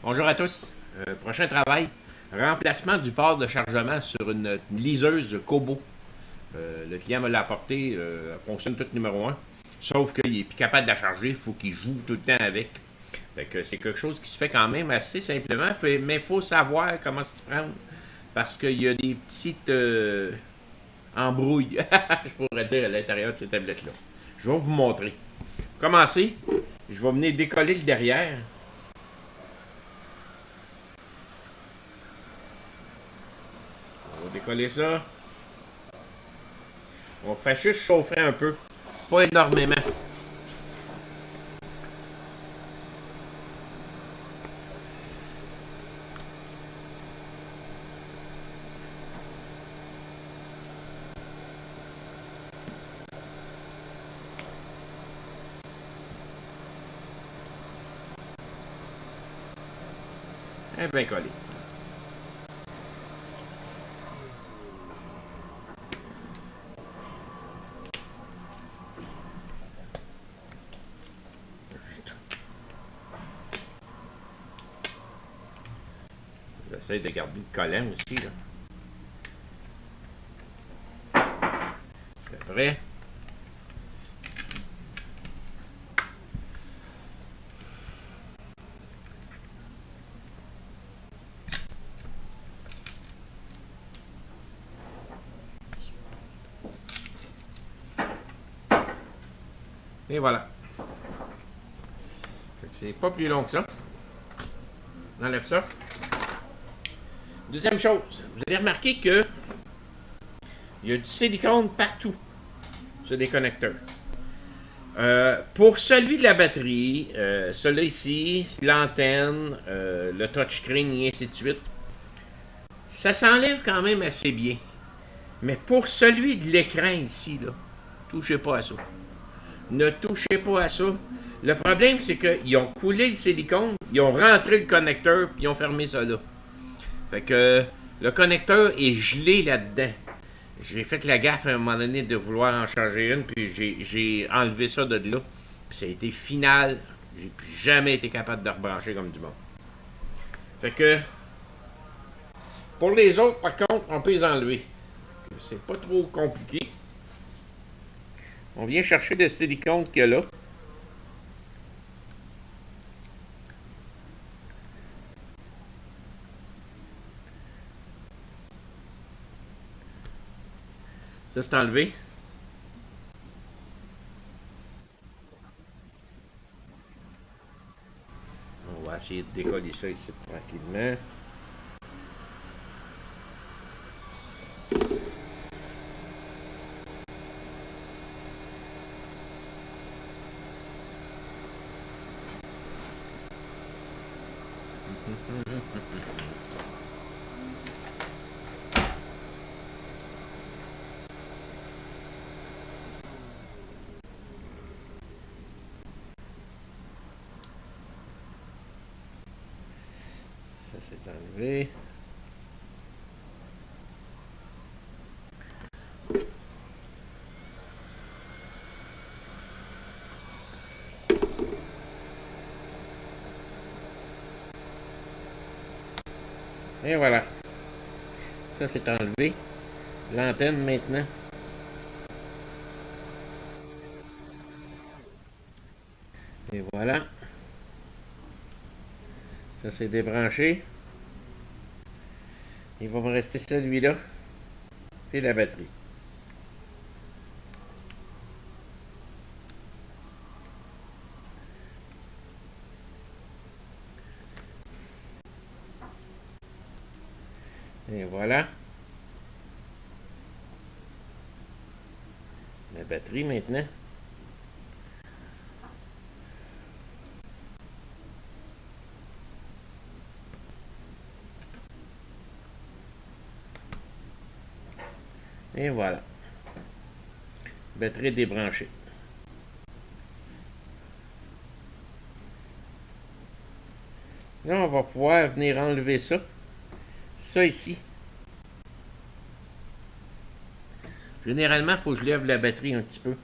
Bonjour à tous. Prochain travail, remplacement du port de chargement sur une liseuse Kobo. Le client me l'a apporté, elle fonctionne toute numéro un. Sauf qu'il n'est plus capable de la charger, il faut qu'il joue tout le temps avec. Fait que c'est quelque chose qui se fait quand même assez simplement, mais il faut savoir comment s'y prendre. Parce qu'il y a des petites embrouilles, je pourrais dire, à l'intérieur de ces tablettes-là. Je vais vous montrer. Pour commencer, je vais venir décoller le derrière. On va décoller ça. On fait juste chauffer un peu. Pas énormément. Un bien collé. J'essaie de garder le collant aussi. Là. C'est prêt. Et voilà. C'est pas plus long que ça. On enlève ça. Deuxième chose, vous avez remarqué que il y a du silicone partout sur des connecteurs. Pour celui de la batterie, celui-là ici, l'antenne, le touchscreen et ainsi de suite, ça s'enlève quand même assez bien. Mais pour celui de l'écran ici, là, touchez pas à ça. Ne touchez pas à ça. Le problème, c'est qu'ils ont coulé le silicone, ils ont rentré le connecteur, puis ils ont fermé ça là. Fait que le connecteur est gelé là-dedans. J'ai fait la gaffe à un moment donné de vouloir en changer une, puis j'ai enlevé ça de là. Puis ça a été final. J'ai plus jamais été capable de rebrancher comme du monde. Fait que pour les autres, par contre, on peut les enlever. C'est pas trop compliqué. On vient chercher le silicone qu'il y a là. Ça, c'est enlevé. On va essayer de décoller ça ici tranquillement. Ça, c'est enlevé. Et voilà. Ça, c'est enlevé. L'antenne maintenant. Et voilà. Ça, c'est débranché. Il va me rester celui-là. Et la batterie. Et voilà. La batterie maintenant. Et voilà. Batterie débranchée. Là, on va pouvoir venir enlever ça. Ça ici. Généralement, il faut que je lève la batterie un petit peu.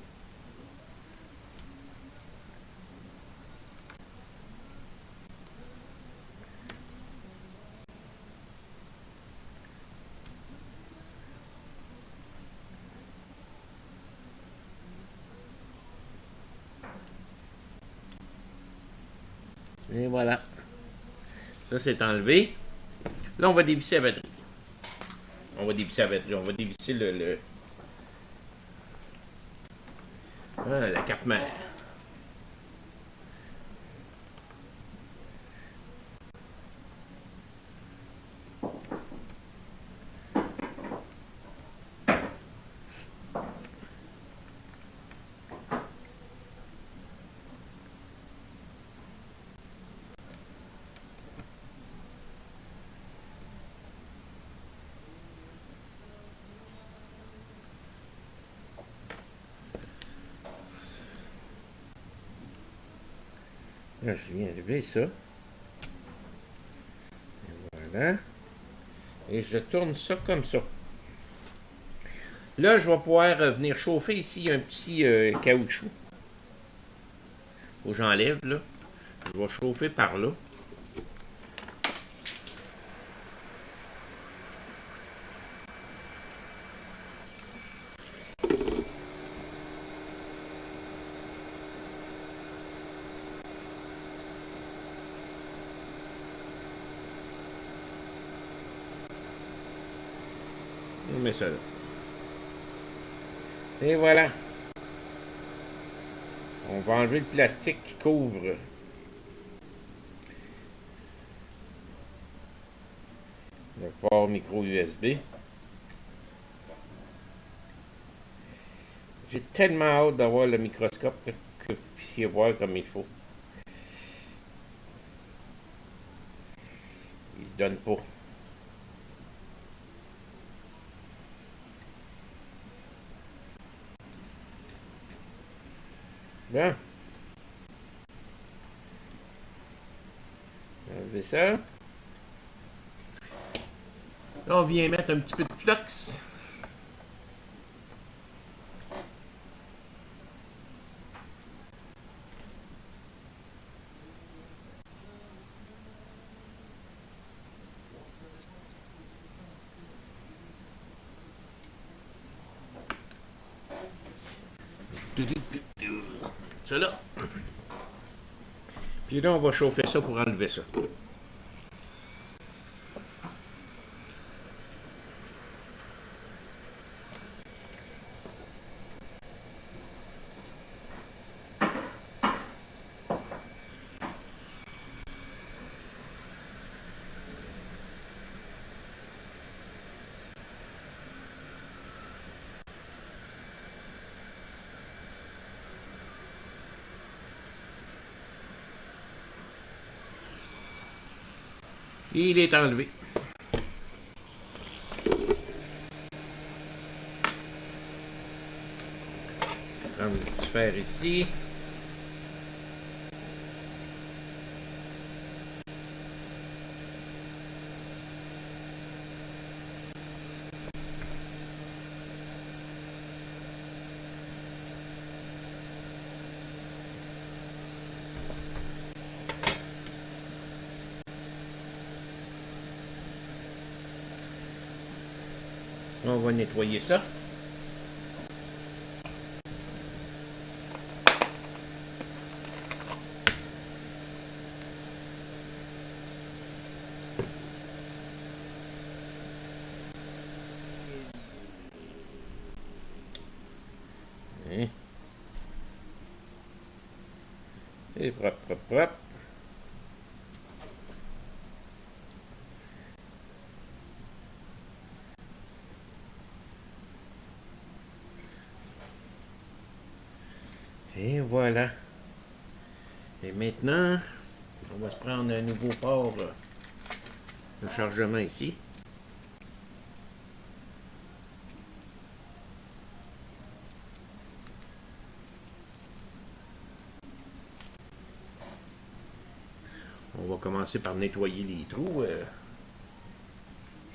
Et voilà. Ça, c'est enlevé. Là, on va dévisser la batterie. On va dévisser la batterie. On va dévisser la carte mère. Là, je viens enlever ça. Voilà. Et je tourne ça comme ça. Là, je vais pouvoir venir chauffer ici un petit caoutchouc. Faut que j'enlève, là. Je vais chauffer par là. On met ça là. Et voilà. On va enlever le plastique qui couvre le port micro USB. J'ai tellement hâte d'avoir le microscope que vous puissiez voir comme il faut. Il se donne pas. Bon. Enlever ça. Là, on vient mettre un petit peu de flux. Ça là. Puis là, on va chauffer ça pour enlever ça. Il est enlevé. Prendre le petit fer ici. On va nettoyer ça. Hein? Et propre, propre, propre. Et voilà. Et maintenant, on va se prendre un nouveau port de chargement ici. On va commencer par nettoyer les trous.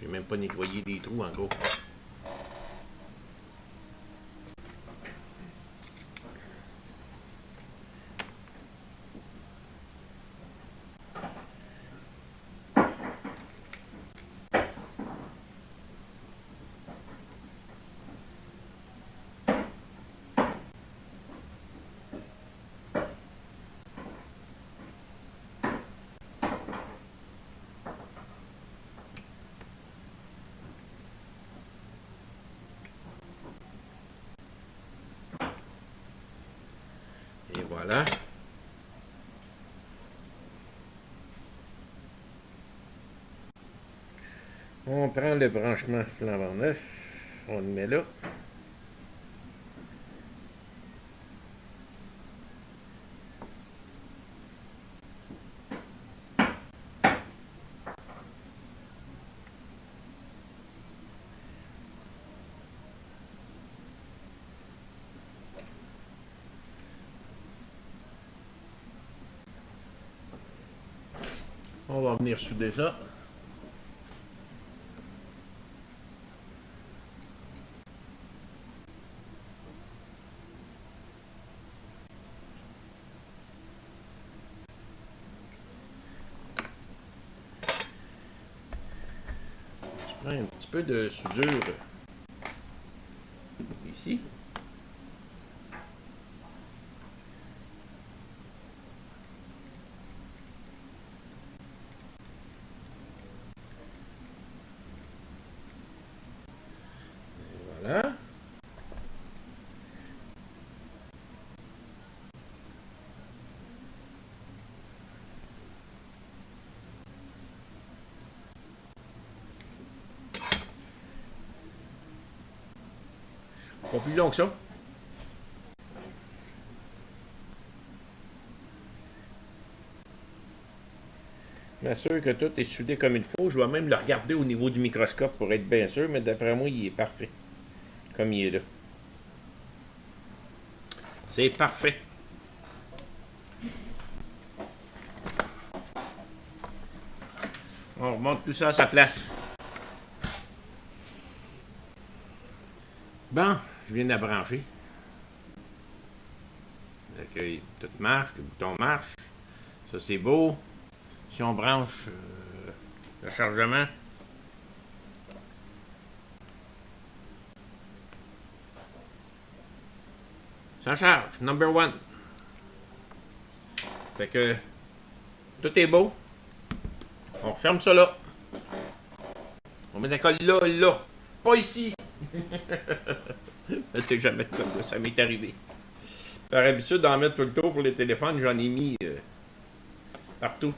J'ai même pas nettoyé les trous encore. Et voilà. On prend le branchement flambant neuf, on le met là. On va venir souder ça. Je prends un petit peu de soudure ici. Voilà. Pas plus long que ça. Je m'assure que tout est soudé comme il faut. Je vais même le regarder au niveau du microscope pour être bien sûr, mais d'après moi, il est parfait. Comme il est là. C'est parfait. On remonte tout ça à sa place. Bon, je viens de la brancher. L'accueil, tout marche, le bouton marche. Ça, c'est beau. Si on branche le chargement, ça charge. Number one. Fait que tout est beau. On referme ça là. On met la colle là, là. Pas ici. Je sais jamais de colle là. Ça m'est arrivé. Par habitude d'en mettre tout le tour pour les téléphones, j'en ai mis partout.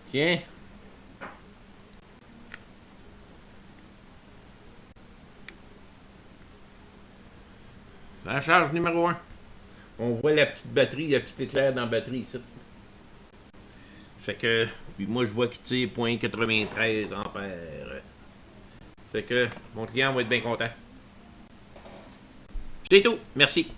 Tiens. La charge numéro 1. On voit la petite batterie, la petite éclair dans la batterie ici. Fait que, puis moi je vois qu'il tire 0.93 ampères. Fait que mon client va être bien content. C'est tout. Merci.